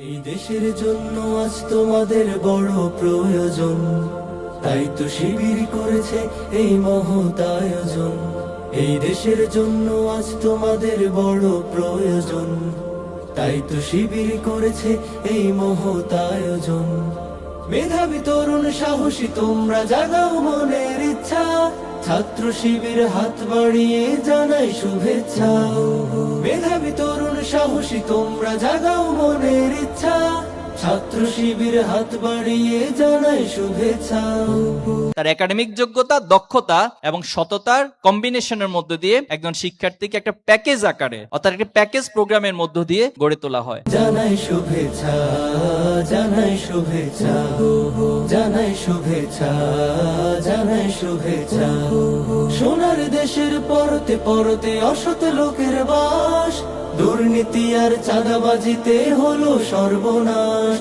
এই দেশের জন্য আজ তোমাদের বড় প্রয়োজন, তাই তো শিবির করেছে এই মহৎ আয়োজন। এই দেশের জন্য আজ তোমাদের বড় প্রয়োজন, তাই তো শিবির করেছে এই মহৎ আয়োজন। মেধাবী তরুণ সাহসী তোমরা জাগাও মনের ইচ্ছা, ছাত্র শিবির হাত বাড়িয়ে জানাই শুভেচ্ছা। মেধাবী তরুণ সাহসী তোমরা জাগাও মনের ইচ্ছা, ছাত্র শিবির হাত বাড়িয়ে জানাই শুভেচ্ছা। তার একাডেমিক যোগ্যতা, দক্ষতা এবং সততার কম্বিনেশনের মধ্য দিয়ে একজন শিক্ষার্থীকে একটা প্যাকেজ আকারে অর্থাৎ একটা প্যাকেজ প্রোগ্রামের মধ্য দিয়ে গড়ে তোলা হয়। জানাই শুভেচ্ছা, জানাই শুভেচ্ছা, জানাই শুভেচ্ছা, জানাই শুভেচ্ছা। সোনার দেশের পরতে পরতে অসৎ লোকের বাস, দুর্নীতি আর চাঁদাবাজিতে হলো সর্বনাশ।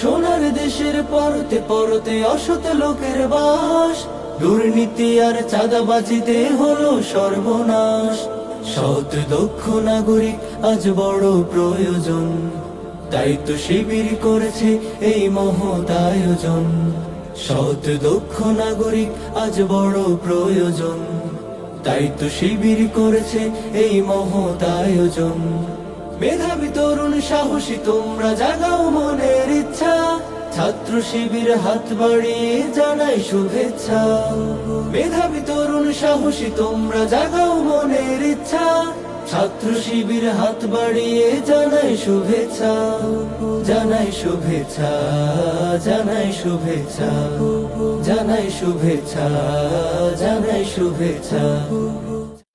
সোনার দেশের পরতে পরতে অসৎ লোকের বাস, দুর্নীতি আর চাঁদাবাজিতে হলো সর্বনাশ। সৎ দক্ষ নাগরিক আজ বড় প্রয়োজন, তাই তো শিবির করেছে এই মহৎ আয়োজন। সৎ দক্ষ নাগরিক আজ বড় প্রয়োজন, তাই তো শিবির করেছে এই মহৎ আয়োজন। মেধাবী তরুণ সাহসী তোমরা জাগাও মনের ইচ্ছা, ছাত্র শিবির হাত বাড়িয়ে জানাই শুভেচ্ছা। মেধাবী তরুণ সাহসী তোমরা জাগাও মনের ইচ্ছা, ছাত্র শিবির হাত বাড়িয়ে জানাই শুভেচ্ছা। জানাই শুভেচ্ছা, জানাই শুভেচ্ছা, জানাই শুভেচ্ছা, জানাই শুভেচ্ছা।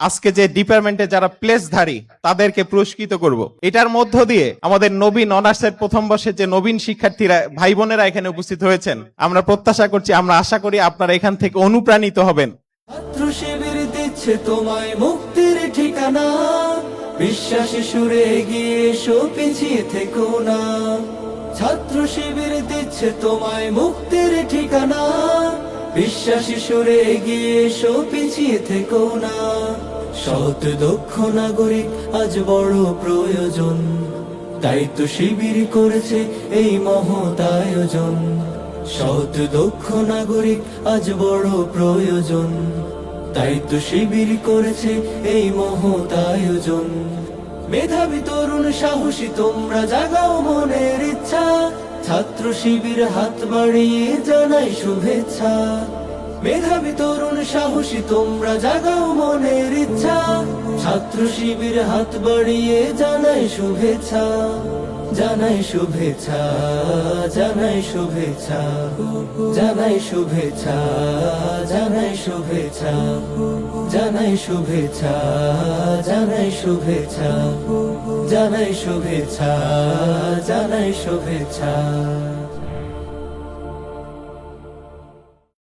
আজকে যে ডিপার্টমেন্টে যারা প্লেসধারী তাদেরকে পুরস্কৃত করব। এটার মধ্য দিয়ে আমাদের নবীন অনার্সের প্রথম বর্ষের যে নবীন শিক্ষার্থীরা ভাই বোনেরা এখানে উপস্থিত হয়েছেন, আমরা প্রত্যাশা করছি, আমরা আশা করি আপনারা এখান থেকে অনুপ্রাণিত হবেন। ছাত্র শিবির দিচ্ছে তোমায় মুক্তির ঠিকানা, বিশ্বাসী সুরে এগিয়ে এসো পিছিয়ে থেকো না। ছাত্র শিবির দিচ্ছে তোমায় মুক্তির ঠিকানা, বিশ্বাসী সুরে এগিয়ে এসো পিছিয়ে থেকো না। সৎ দক্ষ নাগরিক আজ বড় প্রয়োজন, তাই তো শিবির করেছে এই মহৎ আয়োজন। সৎ দক্ষ নাগরিক আজ বড় প্রয়োজন, তাই তো শিবির করেছে এই মহৎ আয়োজন। মেধাবী তরুণ সাহসী তোমরা জাগাও মনের ইচ্ছা, ছাত্র শিবির হাত বাড়িয়ে জানাই শুভেচ্ছা। মেধাবী তরুণ সাহসী তোমরা জাগাও মনের ইচ্ছা, ছাত্র শিবির হাত বাড়িয়ে জানাই শুভেচ্ছা। জানাই শুভেচ্ছা, জানাই শুভেচ্ছা, জানাই শুভেচ্ছা, জানাই শুভেচ্ছা, জানাই শুভেচ্ছা, জানাই শুভেচ্ছা, জানাই শুভেচ্ছা, জানাই শুভেচ্ছা।